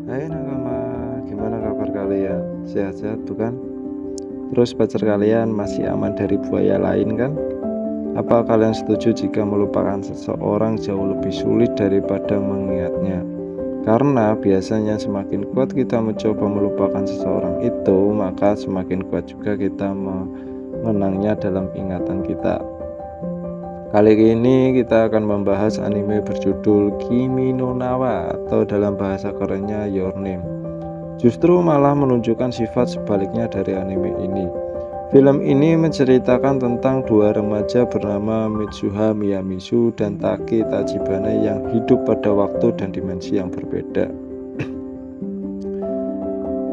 Hai nakama, gimana kabar kalian? Sehat-sehat bukan? Terus pacar kalian masih aman dari buaya lain kan? Apa kalian setuju jika melupakan seseorang jauh lebih sulit daripada mengingatnya? Karena biasanya semakin kuat kita mencoba melupakan seseorang itu, maka semakin kuat juga kita mengenangnya dalam ingatan kita. Kali ini kita akan membahas anime berjudul Kimi no Nawa atau dalam bahasa kerennya Your Name. Justru malah menunjukkan sifat sebaliknya dari anime ini. Film ini menceritakan tentang dua remaja bernama Mitsuha Miyamizu dan Taki Tachibana yang hidup pada waktu dan dimensi yang berbeda.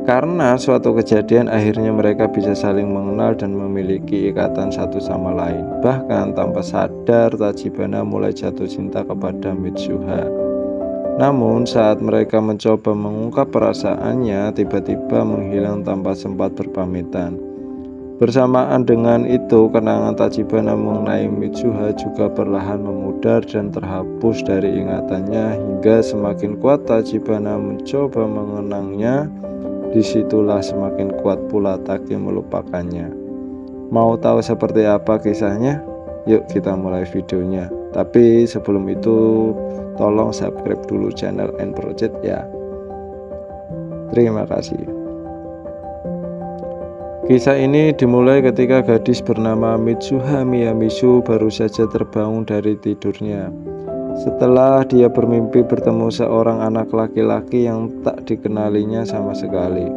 Karena suatu kejadian akhirnya mereka bisa saling mengenal dan memiliki ikatan satu sama lain. Bahkan tanpa sadar Tachibana mulai jatuh cinta kepada Mitsuha. Namun saat mereka mencoba mengungkap perasaannya, tiba-tiba menghilang tanpa sempat berpamitan. Bersamaan dengan itu, kenangan Tachibana mengenai Mitsuha juga perlahan memudar dan terhapus dari ingatannya hingga semakin kuat Tachibana mencoba mengenangnya. Disitulah semakin kuat pula Taki melupakannya. Mau tahu seperti apa kisahnya? Yuk kita mulai videonya. Tapi sebelum itu tolong subscribe dulu channel N Project ya. Terima kasih. Kisah ini dimulai ketika gadis bernama Mitsuha Miyamizu baru saja terbangun dari tidurnya. Setelah dia bermimpi bertemu seorang anak laki-laki yang tak dikenalinya sama sekali.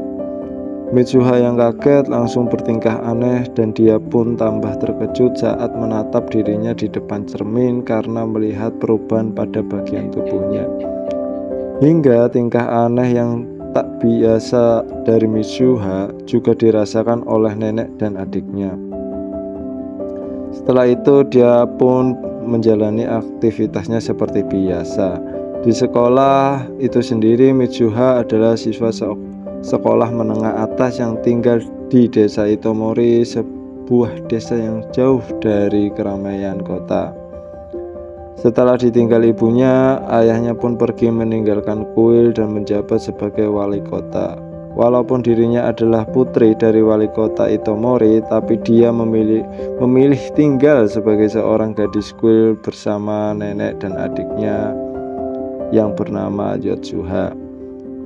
Mitsuha yang kaget langsung bertingkah aneh dan dia pun tambah terkejut saat menatap dirinya di depan cermin karena melihat perubahan pada bagian tubuhnya. Hingga tingkah aneh yang tak biasa dari Mitsuha juga dirasakan oleh nenek dan adiknya. Setelah itu dia pun menjalani aktivitasnya seperti biasa. Di sekolah itu sendiri Mitsuha adalah siswa sekolah menengah atas yang tinggal di desa Itomori, sebuah desa yang jauh dari keramaian kota. Setelah ditinggal ibunya, ayahnya pun pergi meninggalkan kuil dan menjabat sebagai wali kota. Walaupun dirinya adalah putri dari wali kota Itomori, tapi dia memilih tinggal sebagai seorang gadis kuil bersama nenek dan adiknya yang bernama Yotsuha.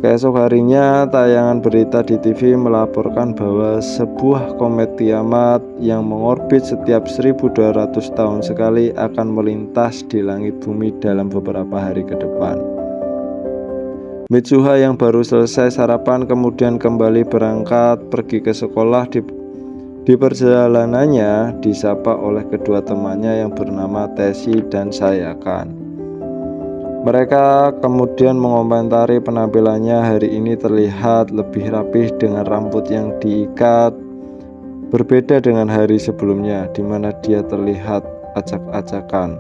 Keesok harinya, tayangan berita di TV melaporkan bahwa sebuah komet kiamat yang mengorbit setiap 1200 tahun sekali akan melintas di langit bumi dalam beberapa hari ke depan. Mitsuha yang baru selesai sarapan kemudian kembali berangkat pergi ke sekolah. Di perjalanannya disapa oleh kedua temannya yang bernama Teshi dan Sayakan. Mereka kemudian mengomentari penampilannya hari ini terlihat lebih rapih dengan rambut yang diikat, berbeda dengan hari sebelumnya di mana dia terlihat acak-acakan.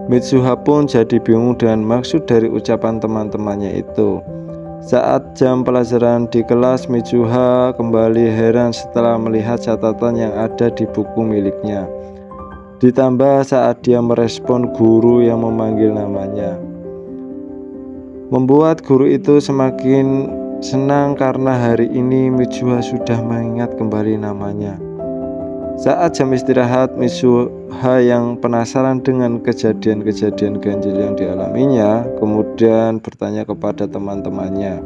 Mitsuha pun jadi bingung dengan maksud dari ucapan teman-temannya itu. Saat jam pelajaran di kelas, Mitsuha kembali heran setelah melihat catatan yang ada di buku miliknya. Ditambah saat dia merespon guru yang memanggil namanya. Membuat guru itu semakin senang karena hari ini Mitsuha sudah mengingat kembali namanya. Saat jam istirahat, Mitsuha yang penasaran dengan kejadian-kejadian ganjil yang dialaminya kemudian bertanya kepada teman-temannya,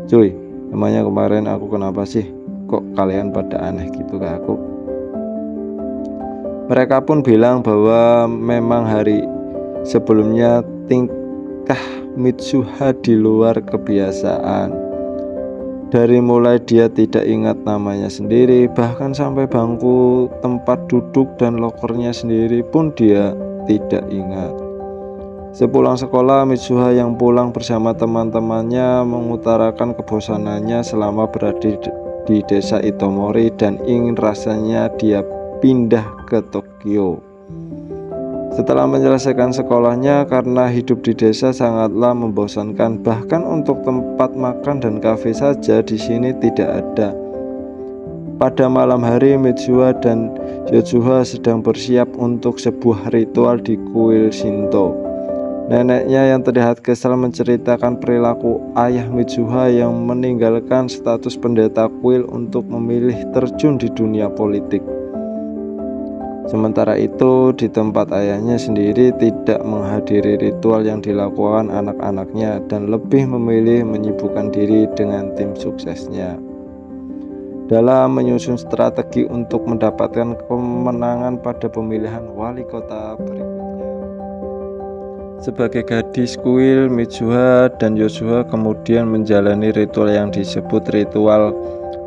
cuy, namanya kemarin aku kenapa sih? Kok kalian pada aneh gitu ke aku? Mereka pun bilang bahwa memang hari sebelumnya tingkah Mitsuha di luar kebiasaan. Dari mulai dia tidak ingat namanya sendiri, bahkan sampai bangku tempat duduk dan lokernya sendiri pun dia tidak ingat. Sepulang sekolah, Mitsuha yang pulang bersama teman-temannya mengutarakan kebosanannya selama berada di desa Itomori dan ingin rasanya dia pindah ke Tokyo. Setelah menyelesaikan sekolahnya, karena hidup di desa sangatlah membosankan, bahkan untuk tempat makan dan kafe saja di sini tidak ada. Pada malam hari, Mitsuha dan Yotsuha sedang bersiap untuk sebuah ritual di kuil Shinto. Neneknya yang terlihat kesal menceritakan perilaku ayah Mitsuha yang meninggalkan status pendeta kuil untuk memilih terjun di dunia politik. Sementara itu, di tempat ayahnya sendiri tidak menghadiri ritual yang dilakukan anak-anaknya dan lebih memilih menyibukkan diri dengan tim suksesnya dalam menyusun strategi untuk mendapatkan kemenangan pada pemilihan wali kota berikutnya. Sebagai gadis kuil, Mitsuha dan Yoshua kemudian menjalani ritual yang disebut ritual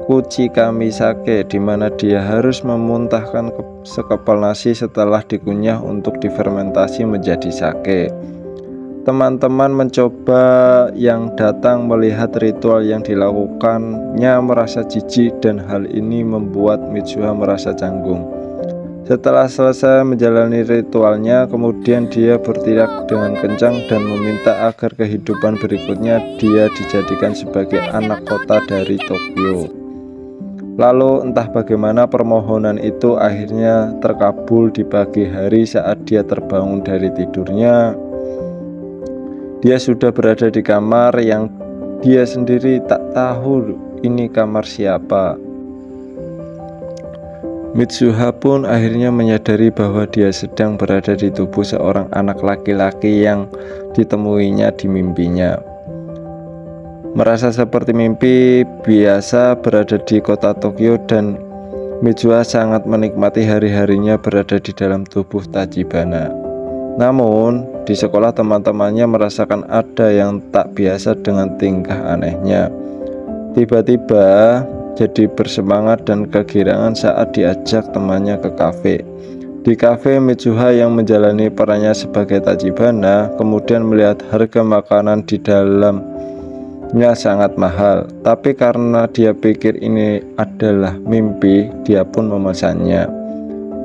Kuchikamisake, di mana dia harus memuntahkan sekepal nasi setelah dikunyah untuk difermentasi menjadi sake. Teman-teman mencoba yang datang melihat ritual yang dilakukannya merasa jijik, dan hal ini membuat Mitsuha merasa canggung. Setelah selesai menjalani ritualnya, kemudian dia berteriak dengan kencang dan meminta agar kehidupan berikutnya dia dijadikan sebagai anak kota dari Tokyo. Lalu entah bagaimana permohonan itu akhirnya terkabul di pagi hari. Saat dia terbangun dari tidurnya, dia sudah berada di kamar yang dia sendiri tak tahu ini kamar siapa. Mitsuha pun akhirnya menyadari bahwa dia sedang berada di tubuh seorang anak laki-laki yang ditemuinya di mimpinya. Merasa seperti mimpi biasa berada di kota Tokyo, dan Mitsuha sangat menikmati hari-harinya berada di dalam tubuh Tachibana. Namun, di sekolah teman-temannya merasakan ada yang tak biasa dengan tingkah anehnya. Tiba-tiba jadi bersemangat dan kegirangan saat diajak temannya ke kafe. Di kafe, Mitsuha yang menjalani perannya sebagai Tachibana kemudian melihat harga makanan di dalamnya sangat mahal. Tapi karena dia pikir ini adalah mimpi, dia pun memesannya.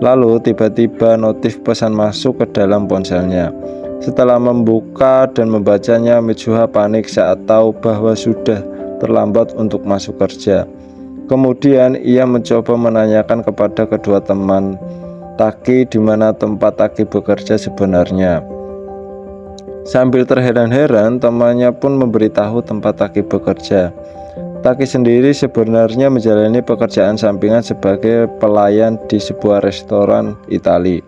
Lalu tiba-tiba notif pesan masuk ke dalam ponselnya. Setelah membuka dan membacanya, Mitsuha panik saat tahu bahwa sudah terlambat untuk masuk kerja. Kemudian ia mencoba menanyakan kepada kedua teman Taki di mana tempat Taki bekerja sebenarnya. Sambil terheran-heran, temannya pun memberitahu tempat Taki bekerja. Taki sendiri sebenarnya menjalani pekerjaan sampingan sebagai pelayan di sebuah restoran Italia,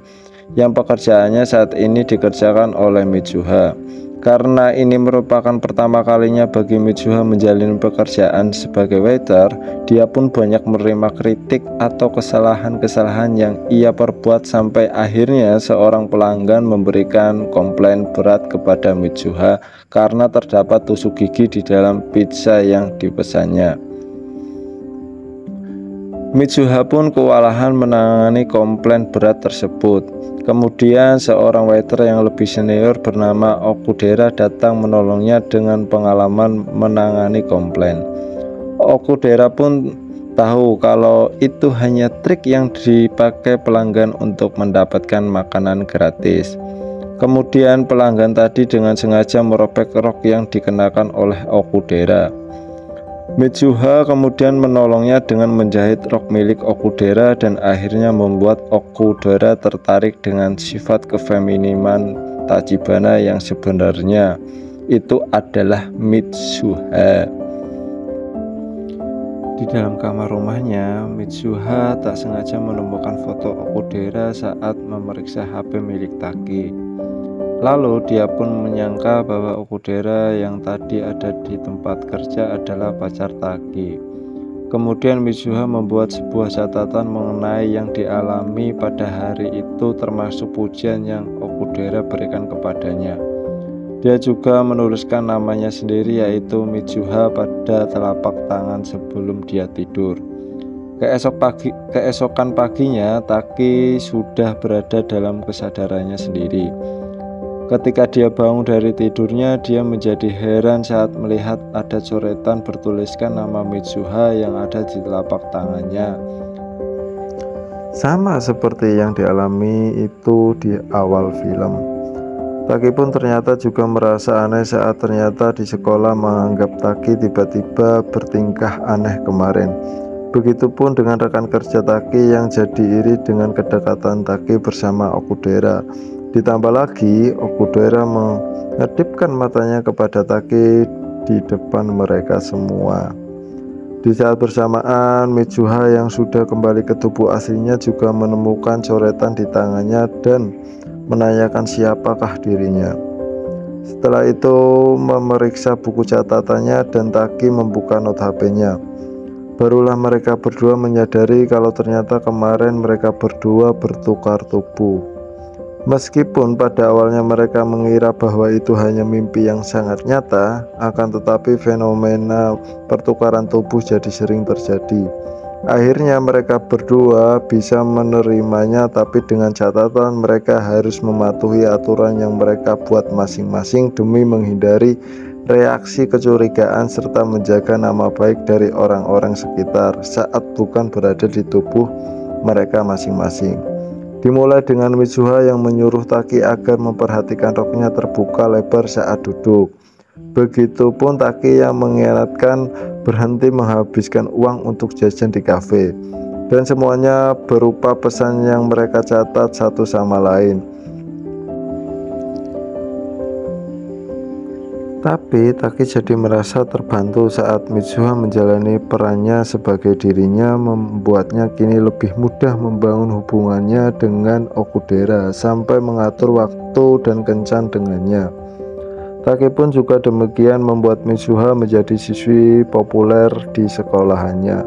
yang pekerjaannya saat ini dikerjakan oleh Mitsuha. Karena ini merupakan pertama kalinya bagi Mitsuha menjalani pekerjaan sebagai waiter, dia pun banyak menerima kritik atau kesalahan-kesalahan yang ia perbuat, sampai akhirnya seorang pelanggan memberikan komplain berat kepada Mitsuha karena terdapat tusuk gigi di dalam pizza yang dipesannya. Mitsuha pun kewalahan menangani komplain berat tersebut. Kemudian seorang waiter yang lebih senior bernama Okudera datang menolongnya dengan pengalaman menangani komplain. Okudera pun tahu kalau itu hanya trik yang dipakai pelanggan untuk mendapatkan makanan gratis. Kemudian pelanggan tadi dengan sengaja merobek rok yang dikenakan oleh Okudera. Mitsuha kemudian menolongnya dengan menjahit rok milik Okudera, dan akhirnya membuat Okudera tertarik dengan sifat kefemininan Tachibana yang sebenarnya itu adalah Mitsuha. Di dalam kamar rumahnya, Mitsuha tak sengaja menemukan foto Okudera saat memeriksa HP milik Taki. Lalu dia pun menyangka bahwa Okudera yang tadi ada di tempat kerja adalah pacar Taki. Kemudian Mitsuha membuat sebuah catatan mengenai yang dialami pada hari itu, termasuk pujian yang Okudera berikan kepadanya. Dia juga menuliskan namanya sendiri, yaitu Mitsuha, pada telapak tangan sebelum dia tidur. Keesokan paginya, Taki sudah berada dalam kesadarannya sendiri. Ketika dia bangun dari tidurnya, dia menjadi heran saat melihat ada coretan bertuliskan nama Mitsuha yang ada di telapak tangannya. Sama seperti yang dialami itu di awal film. Taki pun ternyata juga merasa aneh saat ternyata di sekolah menganggap Taki tiba-tiba bertingkah aneh kemarin. Begitupun dengan rekan kerja Taki yang jadi iri dengan kedekatan Taki bersama Okudera. Ditambah lagi, Okudera mengedipkan matanya kepada Taki di depan mereka semua. Di saat bersamaan, Mitsuha yang sudah kembali ke tubuh aslinya juga menemukan coretan di tangannya dan menanyakan siapakah dirinya. Setelah itu memeriksa buku catatannya dan Taki membuka not HP-nya. Barulah mereka berdua menyadari kalau ternyata kemarin mereka berdua bertukar tubuh. Meskipun pada awalnya mereka mengira bahwa itu hanya mimpi yang sangat nyata, akan tetapi fenomena pertukaran tubuh jadi sering terjadi. Akhirnya mereka berdua bisa menerimanya, tapi dengan catatan mereka harus mematuhi aturan yang mereka buat masing-masing demi menghindari reaksi kecurigaan serta menjaga nama baik dari orang-orang sekitar saat bukan berada di tubuh mereka masing-masing. Dimulai dengan Mitsuha yang menyuruh Taki agar memperhatikan roknya terbuka lebar saat duduk. Begitupun Taki yang mengingatkan berhenti menghabiskan uang untuk jajan di kafe. Dan semuanya berupa pesan yang mereka catat satu sama lain. Tapi Taki jadi merasa terbantu saat Mitsuha menjalani perannya sebagai dirinya, membuatnya kini lebih mudah membangun hubungannya dengan Okudera sampai mengatur waktu dan kencan dengannya. Taki pun juga demikian membuat Mitsuha menjadi siswi populer di sekolahannya.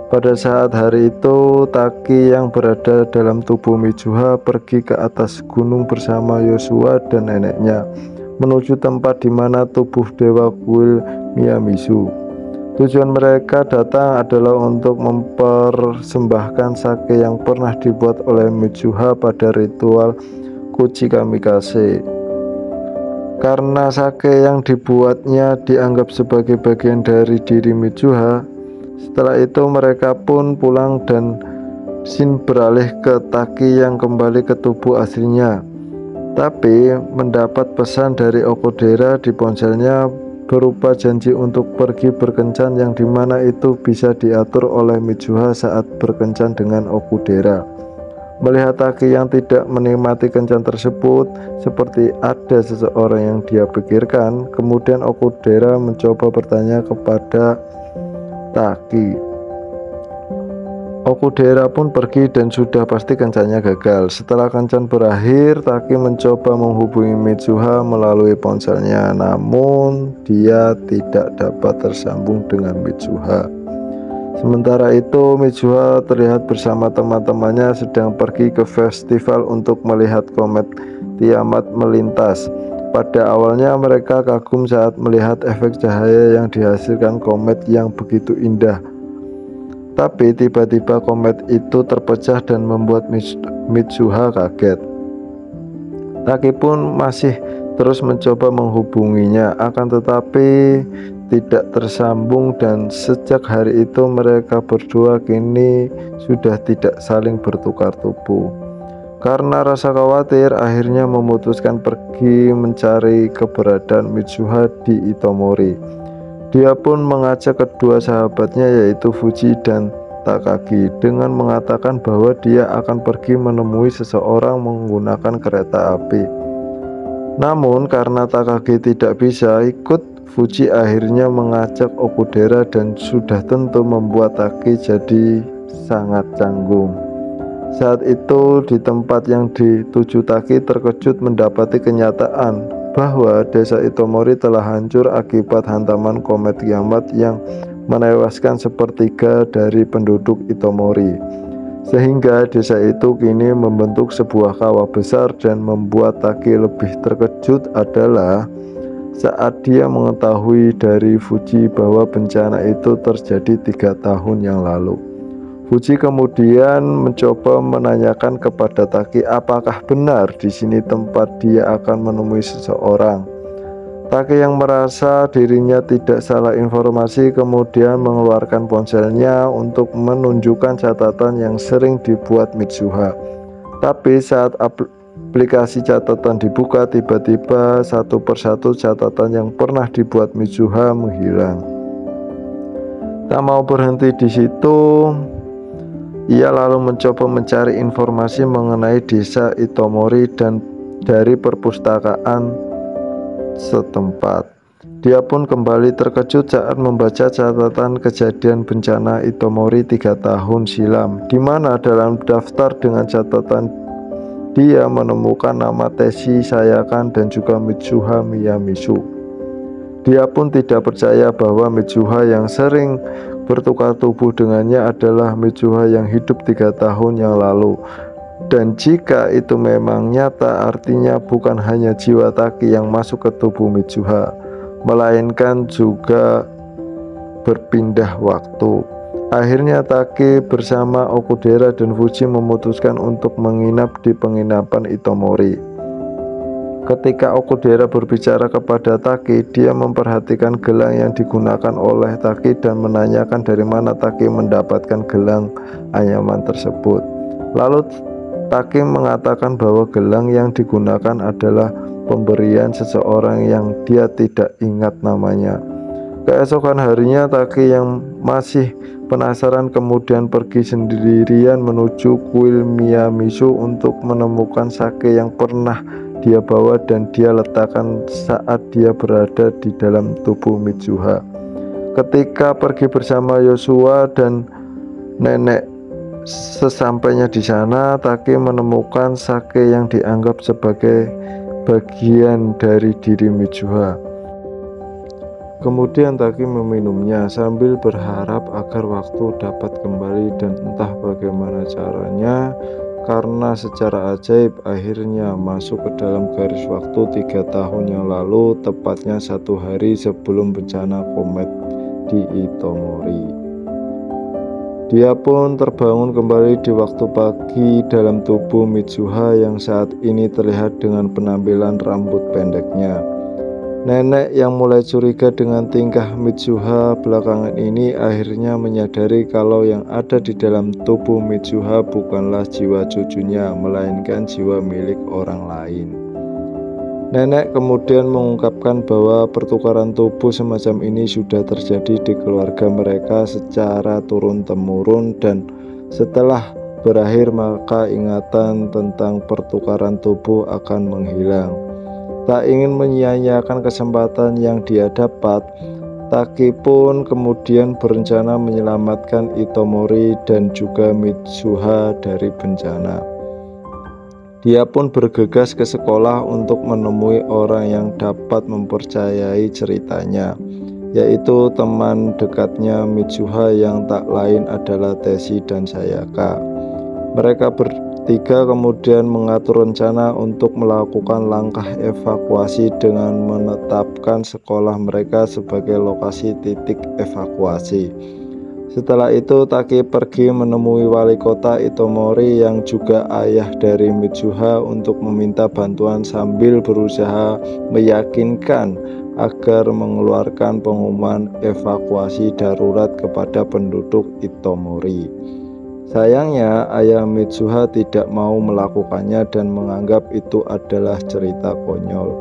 Pada saat hari itu, Taki yang berada dalam tubuh Mitsuha pergi ke atas gunung bersama Yosua dan neneknya, menuju tempat di mana tubuh Dewa Kuil Miyamizu. Tujuan mereka datang adalah untuk mempersembahkan sake yang pernah dibuat oleh Mitsuha pada ritual Kuchi Kamikaze. Karena sake yang dibuatnya dianggap sebagai bagian dari diri Mitsuha, setelah itu mereka pun pulang dan Shin beralih ke Taki yang kembali ke tubuh aslinya. Tapi mendapat pesan dari Okudera di ponselnya berupa janji untuk pergi berkencan yang dimana itu bisa diatur oleh Mitsuha saat berkencan dengan Okudera. Melihat Taki yang tidak menikmati kencan tersebut seperti ada seseorang yang dia pikirkan, kemudian Okudera mencoba bertanya kepada Taki. Okudera pun pergi dan sudah pasti kencannya gagal. Setelah kencan berakhir, Taki mencoba menghubungi Mitsuha melalui ponselnya, namun dia tidak dapat tersambung dengan Mitsuha. Sementara itu, Mitsuha terlihat bersama teman-temannya sedang pergi ke festival untuk melihat komet Tiamat melintas. Pada awalnya mereka kagum saat melihat efek cahaya yang dihasilkan komet yang begitu indah. Tapi tiba-tiba komet itu terpecah dan membuat Mitsuha kaget. Taki pun masih terus mencoba menghubunginya, akan tetapi tidak tersambung, dan sejak hari itu mereka berdua kini sudah tidak saling bertukar tubuh. Karena rasa khawatir, akhirnya memutuskan pergi mencari keberadaan Mitsuha di Itomori. Dia pun mengajak kedua sahabatnya yaitu Fuji dan Takagi dengan mengatakan bahwa dia akan pergi menemui seseorang menggunakan kereta api. Namun karena Takagi tidak bisa ikut, Fuji akhirnya mengajak Okudera dan sudah tentu membuat Taki jadi sangat canggung. Saat itu di tempat yang dituju Taki terkejut mendapati kenyataan bahwa desa Itomori telah hancur akibat hantaman komet kiamat yang menewaskan sepertiga dari penduduk Itomori. Sehingga desa itu kini membentuk sebuah kawah besar, dan membuat Taki lebih terkejut adalah saat dia mengetahui dari Fuji bahwa bencana itu terjadi 3 tahun yang lalu. Fuji kemudian mencoba menanyakan kepada Taki apakah benar di sini tempat dia akan menemui seseorang. Taki yang merasa dirinya tidak salah informasi kemudian mengeluarkan ponselnya untuk menunjukkan catatan yang sering dibuat Mitsuha. Tapi saat aplikasi catatan dibuka, tiba-tiba satu persatu catatan yang pernah dibuat Mitsuha menghilang. Tak mau berhenti di situ, ia lalu mencoba mencari informasi mengenai desa Itomori dan dari perpustakaan setempat. Dia pun kembali terkejut saat membaca catatan kejadian bencana Itomori 3 tahun silam, di mana dalam daftar dengan catatan dia menemukan nama Teshi Sayakan dan juga Mitsuha Miyamizu. Dia pun tidak percaya bahwa Mitsuha yang sering bertukar tubuh dengannya adalah Mitsuha yang hidup 3 tahun yang lalu. Dan jika itu memang nyata, artinya bukan hanya jiwa Taki yang masuk ke tubuh Mitsuha, melainkan juga berpindah waktu. Akhirnya Taki bersama Okudera dan Fuji memutuskan untuk menginap di penginapan Itomori. Ketika Okudera berbicara kepada Taki, dia memperhatikan gelang yang digunakan oleh Taki dan menanyakan dari mana Taki mendapatkan gelang anyaman tersebut. Lalu Taki mengatakan bahwa gelang yang digunakan adalah pemberian seseorang yang dia tidak ingat namanya. Keesokan harinya Taki yang masih penasaran kemudian pergi sendirian menuju kuil Miyamizu untuk menemukan sake yang pernah dia bawa dan dia letakkan saat dia berada di dalam tubuh Mitsuha. Ketika pergi bersama Yosua dan nenek, sesampainya di sana Taki menemukan sake yang dianggap sebagai bagian dari diri Mitsuha. Kemudian Taki meminumnya sambil berharap agar waktu dapat kembali, dan entah bagaimana caranya, karena secara ajaib akhirnya masuk ke dalam garis waktu 3 tahun yang lalu, tepatnya 1 hari sebelum bencana komet di Itomori. Dia pun terbangun kembali di waktu pagi dalam tubuh Mitsuha yang saat ini terlihat dengan penampilan rambut pendeknya. Nenek yang mulai curiga dengan tingkah Mitsuha belakangan ini akhirnya menyadari kalau yang ada di dalam tubuh Mitsuha bukanlah jiwa cucunya, melainkan jiwa milik orang lain. Nenek kemudian mengungkapkan bahwa pertukaran tubuh semacam ini sudah terjadi di keluarga mereka secara turun-temurun, dan setelah berakhir maka ingatan tentang pertukaran tubuh akan menghilang. Tak ingin menyia-nyiakan kesempatan yang dia dapat, Taki pun kemudian berencana menyelamatkan Itomori dan juga Mitsuha dari bencana. Dia pun bergegas ke sekolah untuk menemui orang yang dapat mempercayai ceritanya, yaitu teman dekatnya Mitsuha yang tak lain adalah Teshi dan Sayaka. Mereka bertiga kemudian mengatur rencana untuk melakukan langkah evakuasi dengan menetapkan sekolah mereka sebagai lokasi titik evakuasi. Setelah itu Taki pergi menemui wali kota Itomori yang juga ayah dari Mitsuha untuk meminta bantuan sambil berusaha meyakinkan agar mengeluarkan pengumuman evakuasi darurat kepada penduduk Itomori. Sayangnya ayah Mitsuha tidak mau melakukannya dan menganggap itu adalah cerita konyol.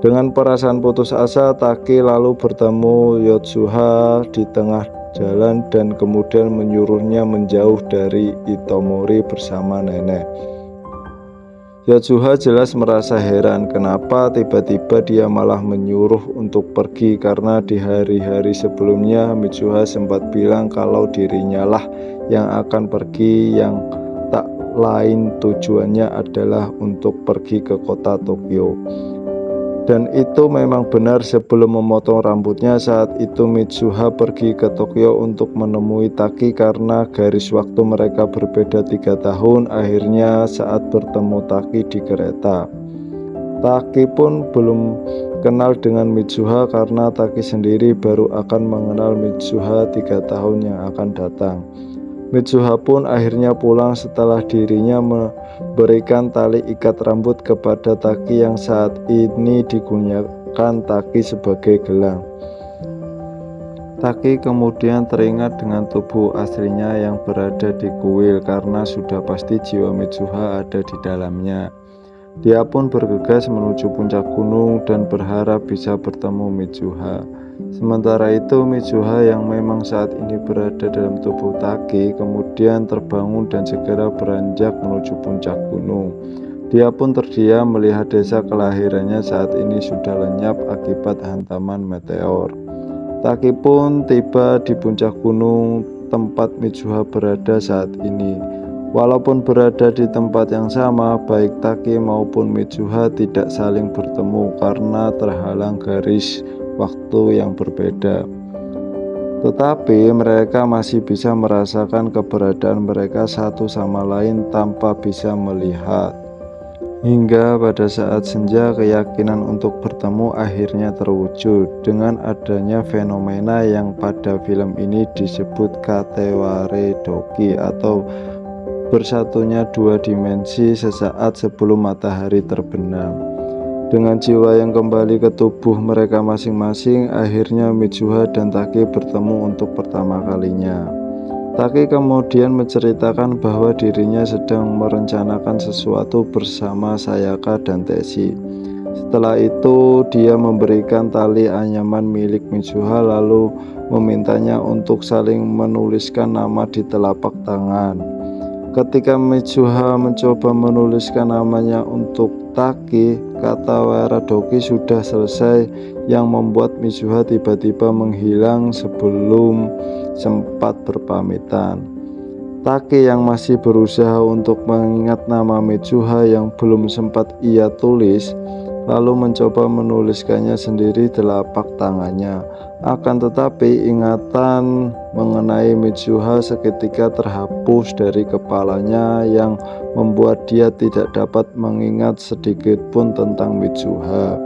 Dengan perasaan putus asa, Taki lalu bertemu Yotsuha di tengah jalan dan kemudian menyuruhnya menjauh dari Itomori bersama nenek. Yotsuha jelas merasa heran kenapa tiba-tiba dia malah menyuruh untuk pergi, karena di hari-hari sebelumnya Mitsuha sempat bilang kalau dirinya lah yang akan pergi, yang tak lain tujuannya adalah untuk pergi ke kota Tokyo. Dan itu memang benar. Sebelum memotong rambutnya saat itu Mitsuha pergi ke Tokyo untuk menemui Taki karena garis waktu mereka berbeda 3 tahun. Akhirnya saat bertemu Taki di kereta, Taki pun belum kenal dengan Mitsuha karena Taki sendiri baru akan mengenal Mitsuha 3 tahun yang akan datang. Mitsuha pun akhirnya pulang setelah dirinya memberikan tali ikat rambut kepada Taki yang saat ini digunakan Taki sebagai gelang. Taki kemudian teringat dengan tubuh aslinya yang berada di kuil karena sudah pasti jiwa Mitsuha ada di dalamnya. Dia pun bergegas menuju puncak gunung dan berharap bisa bertemu Mitsuha. Sementara itu Mitsuha yang memang saat ini berada dalam tubuh Taki kemudian terbangun dan segera beranjak menuju puncak gunung. Dia pun terdiam melihat desa kelahirannya saat ini sudah lenyap akibat hantaman meteor. Taki pun tiba di puncak gunung tempat Mitsuha berada saat ini. Walaupun berada di tempat yang sama, baik Taki maupun Mitsuha tidak saling bertemu karena terhalang garis waktu yang berbeda. Tetapi mereka masih bisa merasakan keberadaan mereka satu sama lain tanpa bisa melihat. Hingga pada saat senja, keyakinan untuk bertemu akhirnya terwujud dengan adanya fenomena yang pada film ini disebut kateware doki atau bersatunya dua dimensi sesaat sebelum matahari terbenam. Dengan jiwa yang kembali ke tubuh mereka masing-masing, akhirnya Mitsuha dan Taki bertemu untuk pertama kalinya. Taki kemudian menceritakan bahwa dirinya sedang merencanakan sesuatu bersama Sayaka dan Teshi. Setelah itu, dia memberikan tali anyaman milik Mitsuha lalu memintanya untuk saling menuliskan nama di telapak tangan. Ketika Mitsuha mencoba menuliskan namanya untuk Taki, kata Waradoki sudah selesai yang membuat Mitsuha tiba-tiba menghilang sebelum sempat berpamitan. Taki yang masih berusaha untuk mengingat nama Mitsuha yang belum sempat ia tulis, lalu mencoba menuliskannya sendiri telapak tangannya. Akan tetapi ingatan mengenai Mitsuha seketika terhapus dari kepalanya yang membuat dia tidak dapat mengingat sedikit pun tentang Mitsuha.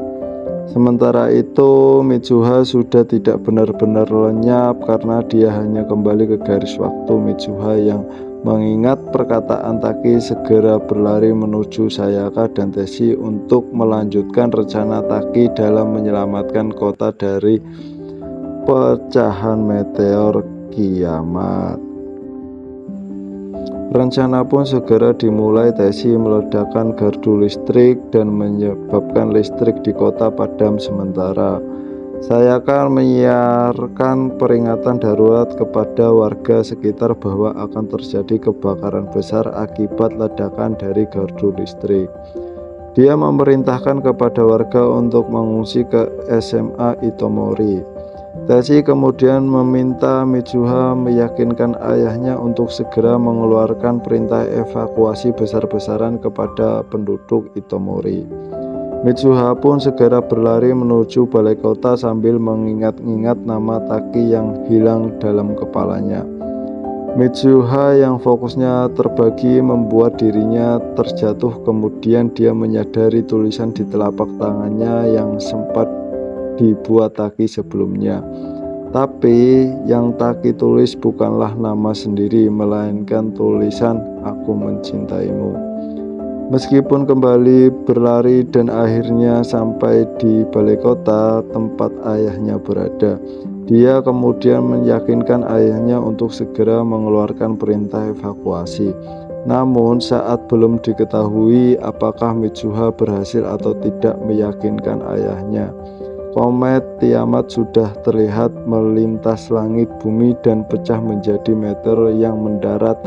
Sementara itu, Mitsuha sudah tidak benar-benar lenyap karena dia hanya kembali ke garis waktu Mitsuha yang mengingat perkataan Taki segera berlari menuju Sayaka dan Teshi untuk melanjutkan rencana Taki dalam menyelamatkan kota dari pecahan meteor kiamat. Rencana pun segera dimulai. Teshi meledakkan gardu listrik dan menyebabkan listrik di kota padam sementara. Sayaka menyiarkan peringatan darurat kepada warga sekitar bahwa akan terjadi kebakaran besar akibat ledakan dari gardu listrik. Dia memerintahkan kepada warga untuk mengungsi ke SMA Itomori. Teshi kemudian meminta Mitsuha meyakinkan ayahnya untuk segera mengeluarkan perintah evakuasi besar-besaran kepada penduduk Itomori. Mitsuha pun segera berlari menuju balai kota sambil mengingat-ingat nama Taki yang hilang dalam kepalanya. Mitsuha yang fokusnya terbagi membuat dirinya terjatuh, kemudian dia menyadari tulisan di telapak tangannya yang sempat dibuat Taki sebelumnya. Tapi yang Taki tulis bukanlah nama sendiri, melainkan tulisan "Aku mencintaimu". Meskipun kembali berlari dan akhirnya sampai di balai kota tempat ayahnya berada, dia kemudian meyakinkan ayahnya untuk segera mengeluarkan perintah evakuasi. Namun saat belum diketahui apakah Mitsuha berhasil atau tidak meyakinkan ayahnya, komet Tiamat sudah terlihat melintas langit bumi dan pecah menjadi meteor yang mendarat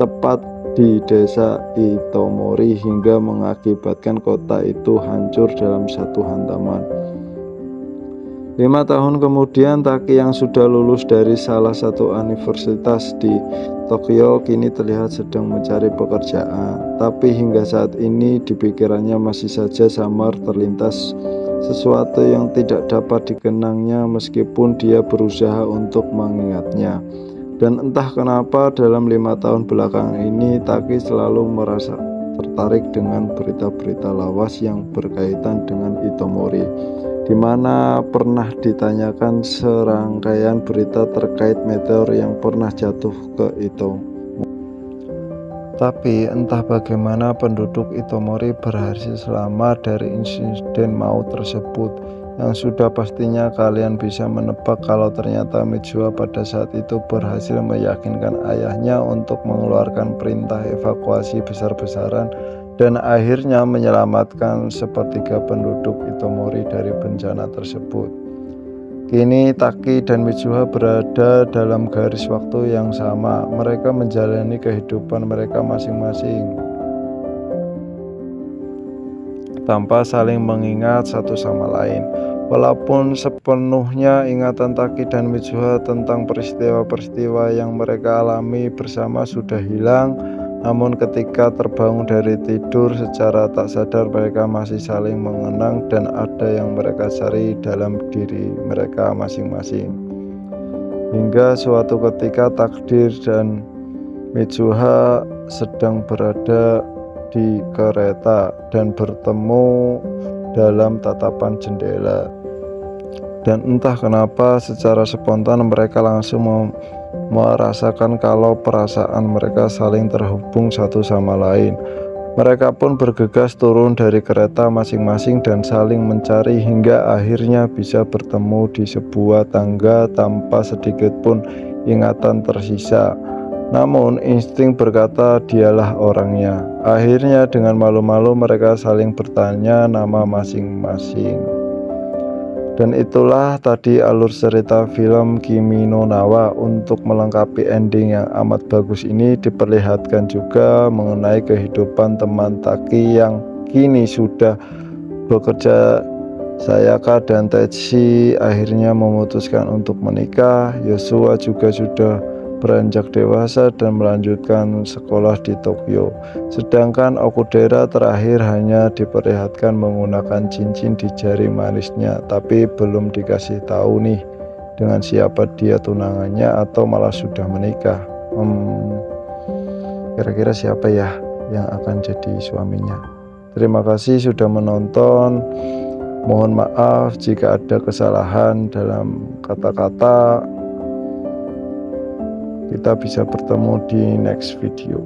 tepat di desa Itomori hingga mengakibatkan kota itu hancur dalam satu hantaman. 5 tahun kemudian, Taki yang sudah lulus dari salah satu universitas di Tokyo kini terlihat sedang mencari pekerjaan. Tapi hingga saat ini di pikirannya masih saja samar terlintas sesuatu yang tidak dapat dikenangnya meskipun dia berusaha untuk mengingatnya. Dan entah kenapa dalam 5 tahun belakangan ini Taki selalu merasa tertarik dengan berita-berita lawas yang berkaitan dengan Itomori, di mana pernah ditanyakan serangkaian berita terkait meteor yang pernah jatuh ke Itomori. Tapi entah bagaimana penduduk Itomori berhasil selamat dari insiden maut tersebut, yang sudah pastinya kalian bisa menebak kalau ternyata Mitsuha pada saat itu berhasil meyakinkan ayahnya untuk mengeluarkan perintah evakuasi besar-besaran dan akhirnya menyelamatkan sepertiga penduduk Itomori dari bencana tersebut. Kini Taki dan Mitsuha berada dalam garis waktu yang sama. Mereka menjalani kehidupan mereka masing-masing. tanpa saling mengingat satu sama lain. Walaupun sepenuhnya ingatan Taki dan Mitsuha tentang peristiwa-peristiwa yang mereka alami bersama sudah hilang, namun ketika terbangun dari tidur secara tak sadar mereka masih saling mengenang dan ada yang mereka cari dalam diri mereka masing-masing. Hingga suatu ketika Takdir dan Mitsuha sedang berada di kereta dan bertemu dalam tatapan jendela, dan entah kenapa secara spontan mereka langsung merasakan kalau perasaan mereka saling terhubung satu sama lain. Mereka pun bergegas turun dari kereta masing-masing dan saling mencari hingga akhirnya bisa bertemu di sebuah tangga tanpa sedikit pun ingatan tersisa. Namun insting berkata dialah orangnya. Akhirnya dengan malu-malu mereka saling bertanya nama masing-masing. Dan itulah tadi alur cerita film Kimi no Na wa. Untuk melengkapi ending yang amat bagus ini diperlihatkan juga mengenai kehidupan teman Taki yang kini sudah bekerja. Sayaka dan Tetsuya akhirnya memutuskan untuk menikah. Yosua juga sudah beranjak dewasa dan melanjutkan sekolah di Tokyo. Sedangkan Okudera terakhir hanya diperlihatkan menggunakan cincin di jari manisnya, tapi belum dikasih tahu nih dengan siapa dia tunangannya atau malah sudah menikah. Kira-kira siapa ya yang akan jadi suaminya? Terima kasih sudah menonton. Mohon maaf jika ada kesalahan dalam kata-kata. Kita bisa bertemu di next video.